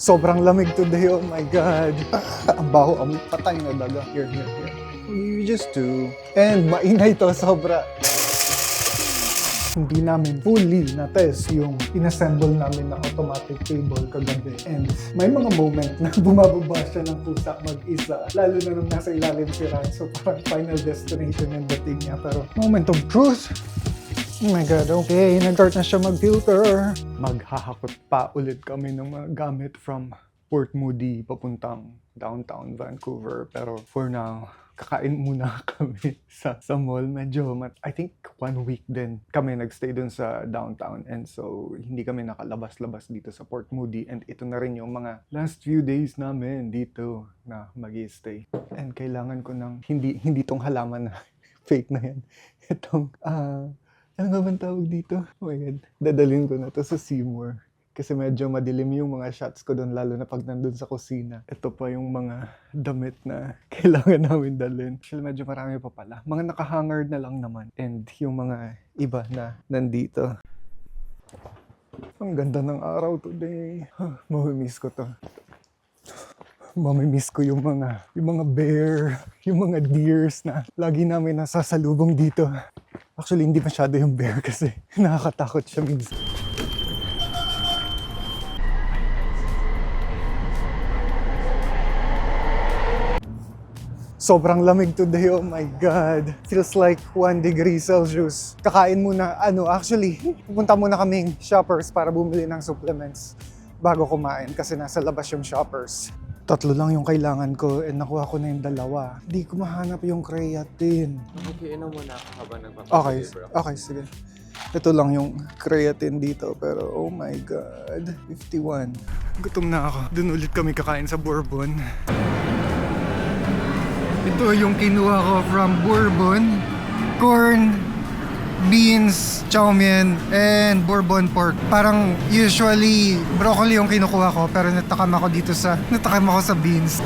Sobrang lamig today, oh my God. Ang baho, ang patay na daga. Here. You just do. And maingay to, sobra. Hindi namin fully na-test yung inassemble namin na automatic table kagabi. And may mga moment na bumababa siya ng pusa mag-isa. Lalo na nung nasa ilalim si Ran. So parang final destination yung dating niya. Pero moment of truth. Oh my God, okay. Nag-start na siya mag-filter. Maghahakot pa ulit kami ng mga gamit from Port Moody papuntang downtown Vancouver. Pero for now, kakain muna kami sa mall. Medyo, I think 1 week din kami nagstay dun sa downtown. And so, hindi kami nakalabas-labas dito sa Port Moody. And ito na rin yung mga last few days namin dito na mag-stay. And kailangan ko ng, hindi tong halaman na fake na yan. Itong, ano nga bang tawag dito? Oh my God. Dadalhin ko na to sa Seymour. Kasi medyo madilim yung mga shots ko doon, lalo na pag nandun sa kusina. Ito pa yung mga damit na kailangan namin dalhin. Actually, medyo marami pa pala. Mga nakahanger na lang naman. And yung mga iba na nandito. Ang ganda ng araw today. Mamimiss ko to. Mamimiss ko yung mga bear, yung mga deers na lagi namin nasasalubong dito. Actually, hindi masyado yung bear kasi nakakatakot siya minsan. Sobrang lamig today, oh my God. Feels like 1 degree Celsius. Kakain muna, actually, pupunta muna kaming Shoppers para bumili ng supplements bago kumain kasi nasa labas yung Shoppers. 3 lang yung kailangan ko and nakuha ko na yung 2. Hindi ko mahanap yung creatine. Okay, inom mo na habang nagpapakita, bro. Okay, sige. Ito lang yung creatine dito pero oh my God, 51. Gutom na ako. Doon ulit kami kakain sa Bourbon. Ito yung kinuha ko from Bourbon. Corn, beans, chow mein, and Bourbon pork. Parang usually broccoli yung kinukuha ko pero natakam ako sa beans.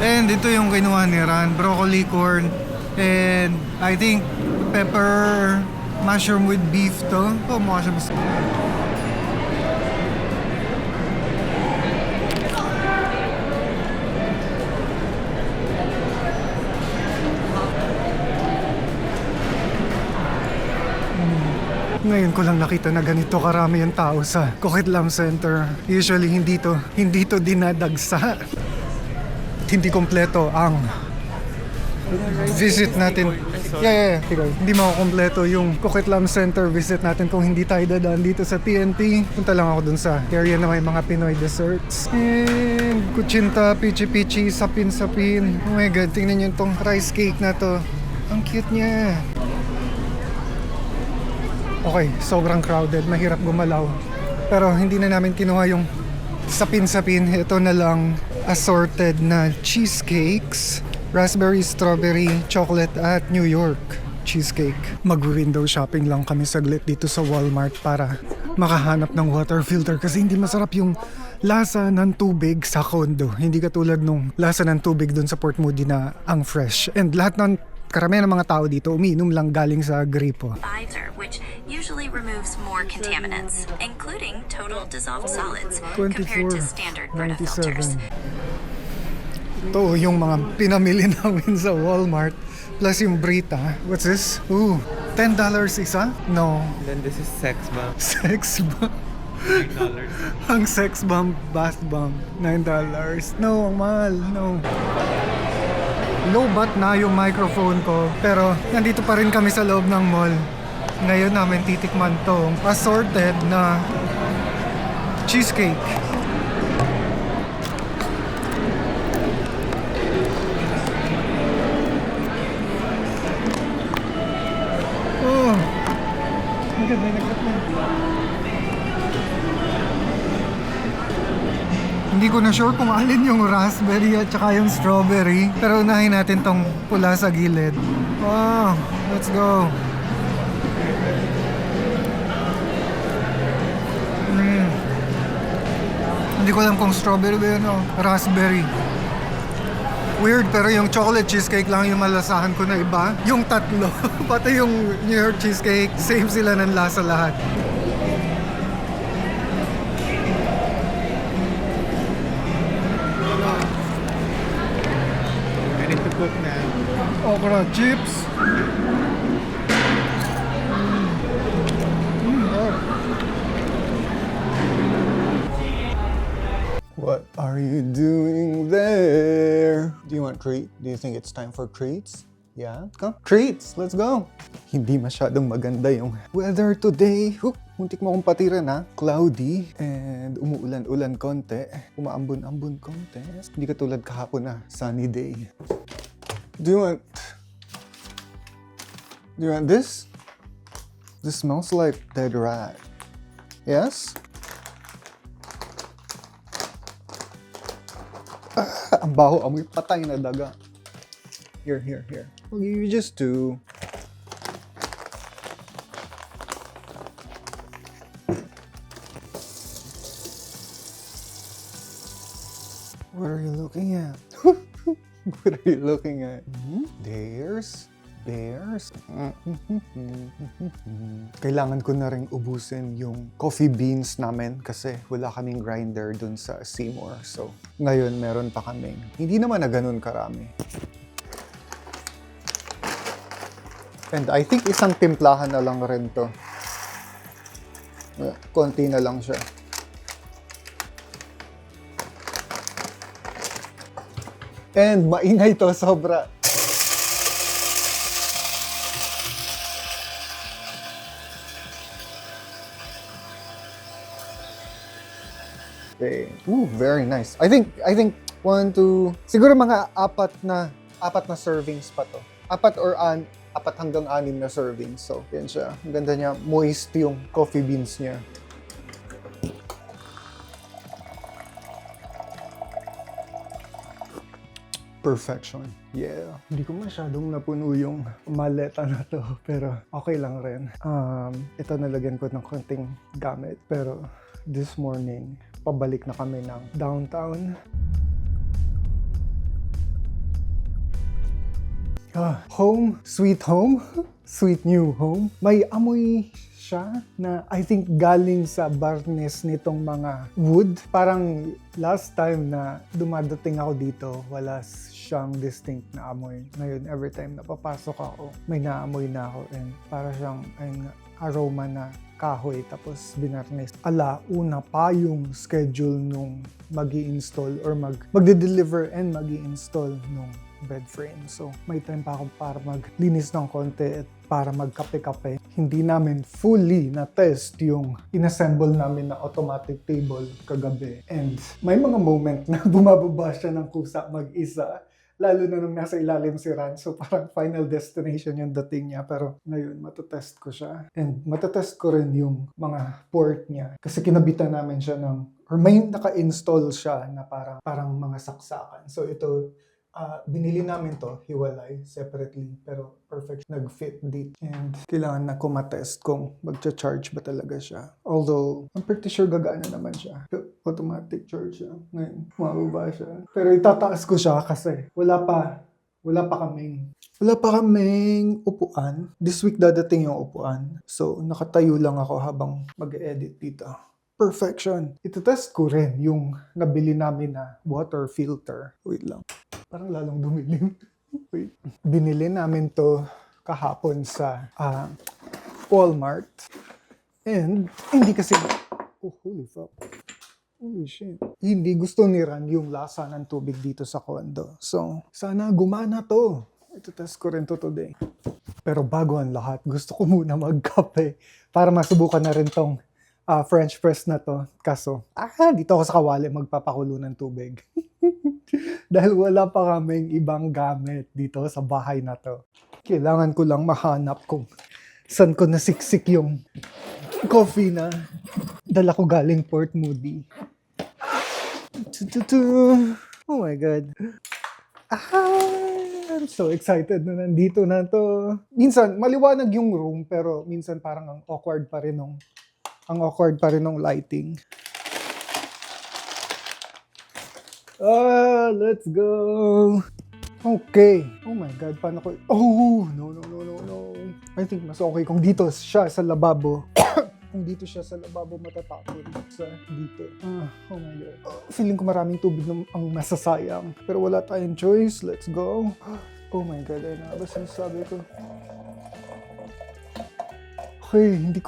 And ito yung kinuha ni Ran, broccoli, corn, and I think pepper, mushroom with beef to. Oh, mukha siya gusto. Ngayon ko lang nakita na ganito karami yung tao sa Coquitlam Center. Usually hindi to dinadagsa. Hindi kompleto ang visit natin. Yeah. Hindi makukompleto yung Coquitlam Center visit natin kung hindi tayo dadaan dito sa TNT. Punta lang ako dun sa area na may mga Pinoy desserts. And kutsinta, pichi-pichi, sapin-sapin. Oh my God, tingnan nyo itong rice cake na to. Ang cute niya. Okay, sobrang crowded, mahirap gumalaw. Pero hindi na namin kinuha yung sapin-sapin. Ito na lang assorted na cheesecakes. Raspberry, strawberry, chocolate at New York cheesecake. Mag-window shopping lang kami saglit dito sa Walmart para makahanap ng water filter kasi hindi masarap yung lasa ng tubig sa condo. Hindi katulad nung lasa ng tubig dun sa Port Moody na ang fresh. And lahat ng karamihan ng mga tao dito umiinom lang galing sa gripo. Which usually removes more contaminants, including total dissolved solids, 24, compared to standard Brita filters. 97. Ito yung mga pinamili namin sa Walmart plus yung Brita. What's this? Ooh, $10 isa? No. Then this is sex bomb. Sex bomb. $9. Ang sex bomb, bath bomb, $9. No, ang mahal. No. Low-bat na yung microphone ko pero nandito pa rin kami sa loob ng mall. Ngayon namin titikman tong assorted na cheesecake. Oh, ang ganda na. Hindi ko na sure kung alin yung raspberry at saka yung strawberry. Pero unahin natin tong pula sa gilid. Wow, let's go. Hindi ko alam kung strawberry ba yun o raspberry. Weird, pero yung chocolate cheesecake lang yung malasahan ko na iba. Yung tatlo, pati yung New York cheesecake, same sila ng lasa lahat. cook na. Okra chips. What are you doing there? Do you want treat? Do you think it's time for treats? Yeah? Come, treats! Let's go! Hindi masyadong maganda yung weather today. Muntik mo akong patiran ha. Cloudy and umuulan-ulan konti. Umaambon-ambon konti. Hindi katulad kahapon na sunny day. Do you want this? This smells like dead rat. Yes? Ang baho, amoy patay na daga. Here. Well, you just do. What are you looking at? What are you looking at? Bears? Kailangan ko na rin ubusin yung coffee beans namin kasi wala kaming grinder dun sa Seymour. So, ngayon meron pa kaming. Hindi naman na ganun karami. And I think isang timplahan na lang rin to. Konti na lang siya. And maingay to sobra. Okay. Ooh, very nice. I think 1, 2, siguro mga apat na servings pa to. 4 hanggang 6 na servings. So, yan siya. Ang ganda niya. Moist yung coffee beans niya. Perfection. Yeah. Hindi ko masyadong napuno yung maleta na to. Pero okay lang rin. Ito nalagyan ko ng konting gamit. Pero this morning, pabalik na kami ng downtown. Home, sweet new home. May amoy siya na I think galing sa barnes nitong mga wood. Parang last time na dumadating ako dito, wala siyang distinct na amoy. Ngayon, every time na papasok ako, may naamoy na ako and para siyang aroma na kahoy tapos binarnes. Una pa yung schedule nung mag-i-install or magde-deliver and mag-i-install nung bed frame. So, may time pa ako para maglinis ng konti at para magkape-kape. Hindi namin fully na-test yung inassemble namin na automatic table kagabi. And may mga moment na bumababa siya ng kusa mag-isa. Lalo na nung nasa ilalim si Ran. So parang final destination yung dating niya. Pero ngayon, matatest ko siya. And matatest ko rin yung mga port niya. Kasi kinabitan namin siya or may naka-install siya na parang mga saksakan. So ito, binili namin to, hiwalay, separately. Pero perfect, nag-fit dito. And kailangan na ko matest kung magcha-charge ba talaga siya. Although, I'm pretty sure gagana naman siya. Automatic charge siya. Ngayon, mababa siya. Pero itataas ko siya kasi wala pa kaming upuan. This week dadating yung upuan. So, nakatayo lang ako habang mag-edit dito. Perfection. Ito-test ko rin yung nabili namin na water filter. Wait lang. Parang lalong dumilim. Wait. Binili namin to kahapon sa Walmart. And hindi kasi... Oh, holy fuck. Holy shit. Hindi gusto ni Ran yung lasa ng tubig dito sa condo. So, sana gumana to. Ito-test ko rin to today. Pero bago ang lahat, gusto ko muna magkape para masubukan na rin tong French press na to. Kaso, dito ako sa kawali magpapakulo ng tubig. Dahil wala pa kaming ibang gamit dito sa bahay na to. Kailangan ko lang mahanap kung saan ko nasiksik yung coffee na dala ko galing Port Moody. Oh my God. I'm so excited na nandito na to. Minsan, maliwanag yung room, pero minsan parang ang awkward pa rin ng lighting. Let's go. Okay. Oh my God, paano ko... Oh, no. I think mas okay kung dito siya sa lababo. Kung dito siya sa lababo matatapon sa dito. Oh my God. Feeling ko maraming tubig ang masasayang. Pero wala tayong choice. Let's go. Oh my God, ayun na ba sinasabi ko? Okay, hindi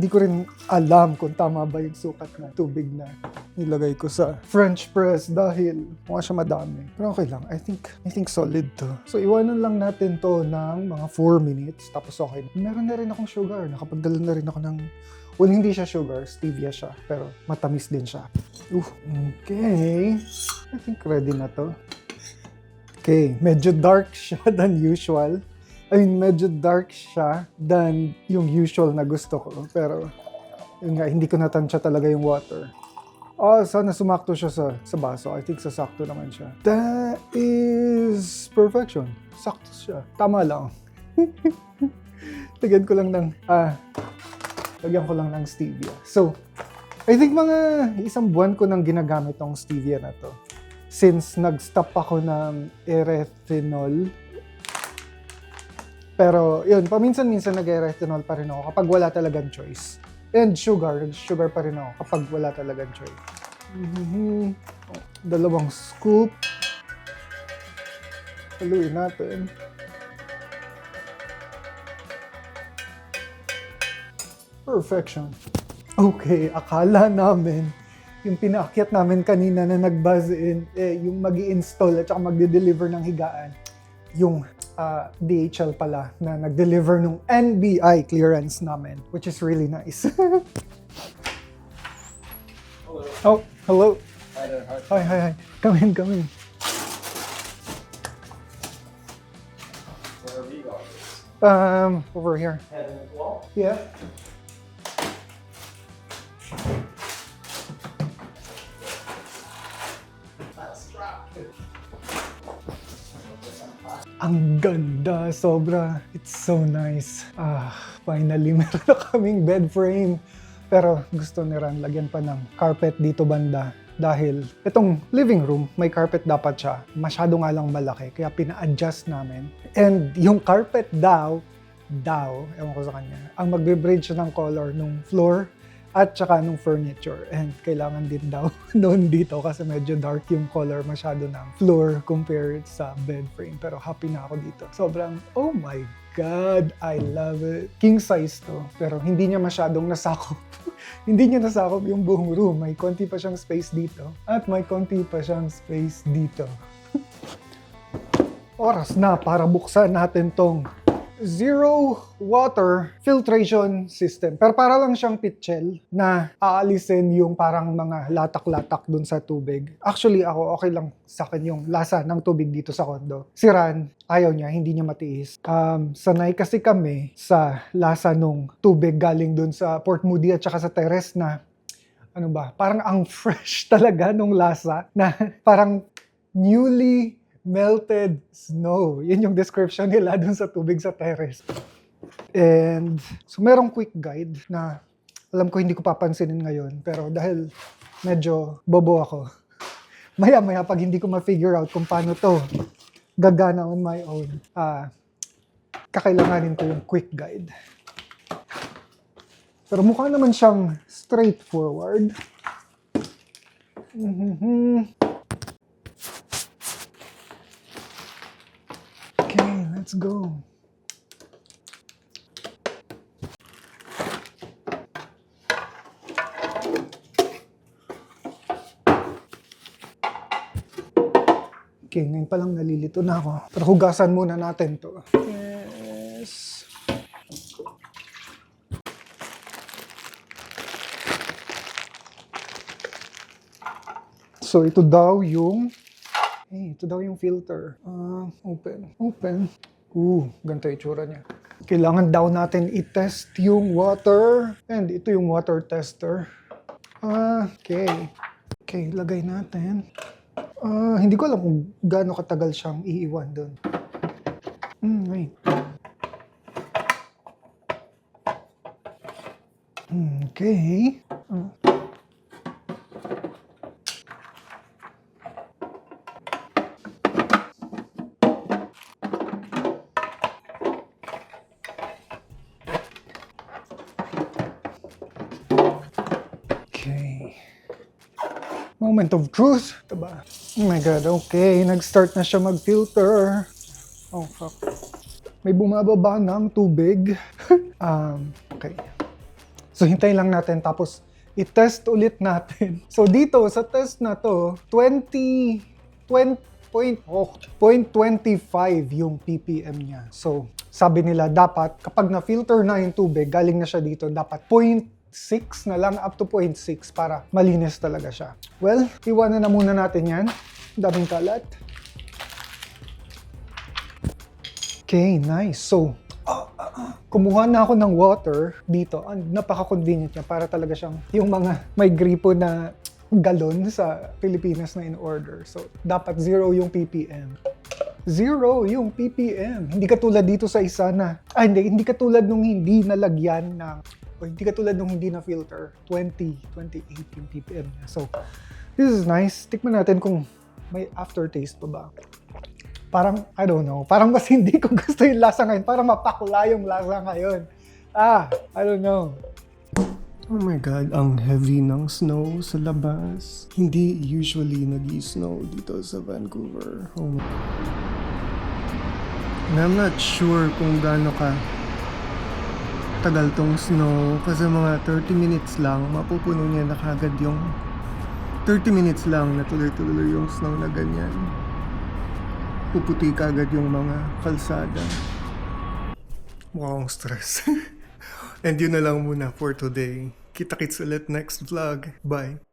ko rin alam kung tama ba yung sukat ng tubig na nilagay ko sa French press dahil mukha siya madami. Pero okay lang, I think solid to. So iwanan lang natin to ng mga 4 minutes, tapos okay. Meron na rin akong sugar, nakapagdala na rin ako ng, well, hindi siya sugar, stevia siya, pero matamis din siya. Okay, I think ready na to. Okay, medyo dark siya than usual. Medyo dark siya than yung usual na gusto ko. Pero, yun nga, hindi ko natansya talaga yung water. Sana sumakto siya sa baso. I think sasakto naman siya. That is perfection. Sakto siya. Tama lang. Lagyan ko lang ng stevia. So, I think mga 1 buwan ko nang ginagamit tong stevia na to. Since nag-stop ako ng erythritol. Pero yun, paminsan-minsan nag-erythritol pa rin ako kapag wala talagang choice. And sugar pa rin ako kapag wala talagang choice. 2 scoop. Haluin natin. Perfection. Okay, akala namin yung pinaakyat namin kanina na nag-buzz in, yung mag-i-install at saka magde-deliver ng higaan, yung DHL pala na nag-deliver ng NBI clearance namin, which is really nice. Hello. Oh, hello. Hi there. Hi. Come in. Where are we going? Over here. Heading as well? Yeah. Ang ganda, sobra. It's so nice. Finally, meron na kaming bed frame. Pero gusto ni Ran, lagyan pa ng carpet dito banda. Dahil itong living room, may carpet dapat siya. Masyado nga lang malaki, kaya pina-adjust namin. And yung carpet daw, ewan ko sa kanya, ang magbe-bridge siya ng color nung floor at saka nung furniture. And kailangan din daw noon dito kasi medyo dark yung color masyado ng floor compared sa bed frame. Pero happy na ako dito. Sobrang, oh my God, I love it. King size to, pero hindi niya masyadong nasakop. Hindi niya nasakop yung buong room. May konti pa siyang space dito at may konti pa siyang space dito. Oras na para buksan natin tong zero water filtration system. Pero para lang siyang pitchel na aalisin yung parang mga latak-latak dun sa tubig. Actually, ako okay lang sa akin yung lasa ng tubig dito sa condo. Si Ran, ayaw niya, hindi niya matiis. Sanay kasi kami sa lasa nung tubig galing dun sa Port Moody at saka sa terrace na parang ang fresh talaga nung lasa na parang newly melted snow. Yun yung description nila dun sa tubig sa terrace. And so merong quick guide na alam ko hindi ko papansinin ngayon. Pero dahil medyo bobo ako, maya-maya pag hindi ko ma-figure out kung paano to gagana on my own, kakailanganin ko yung quick guide. Pero mukha naman siyang straightforward. Okay, let's go. Okay, ngayon pa lang nalilito na ako. Pero hugasan muna natin to. Yes. So ito daw yung filter. Open. Ganito yung itsura niya. Kailangan daw natin i-test yung water. And ito yung water tester. Okay, lagay natin. Hindi ko alam kung gaano katagal siyang iiwan doon. Wait. Okay. Moment of truth. Diba? Oh my God, okay. Nag-start na siya mag-filter. Oh, fuck. May bumababa ng tubig. Okay. So, hintayin lang natin. Tapos, i-test ulit natin. So, dito, sa test na to, 0.25 yung ppm niya. So, sabi nila, dapat, kapag na-filter na yung tubig, galing na siya dito, dapat 0.6 na lang, up to 0.6 para malinis talaga siya. Well, iwanan na muna natin yan. Daming kalat. Okay, nice. So, kumuha na ako ng water dito. Napaka-convenient niya para talaga siyang yung mga may gripo na galon sa Pilipinas na in-order. So, dapat 0 yung ppm. 0 yung ppm. Hindi katulad dito sa isa na, hindi katulad nung hindi nalagyan ng, o hindi katulad nung hindi na filter. 28 yung ppm niya. So, this is nice. Tikman natin kung may aftertaste pa ba. Parang, I don't know, parang mas hindi ko gusto yung lasa ngayon. Parang mapakla yung lasa ngayon. I don't know. Oh my God, ang heavy ng snow sa labas. Hindi usually nag-snow dito sa Vancouver. Oh my... And I'm not sure kung gaano ka tagal tong snow. Kasi mga 30 minutes lang, mapupuno niya na kagad yung 30 minutes lang na tuloy-tuloy yung snow na ganyan. Puputi kagad yung mga kalsada. Mukhang stress. And yun na lang muna for today. Kita-kits ulit next vlog. Bye!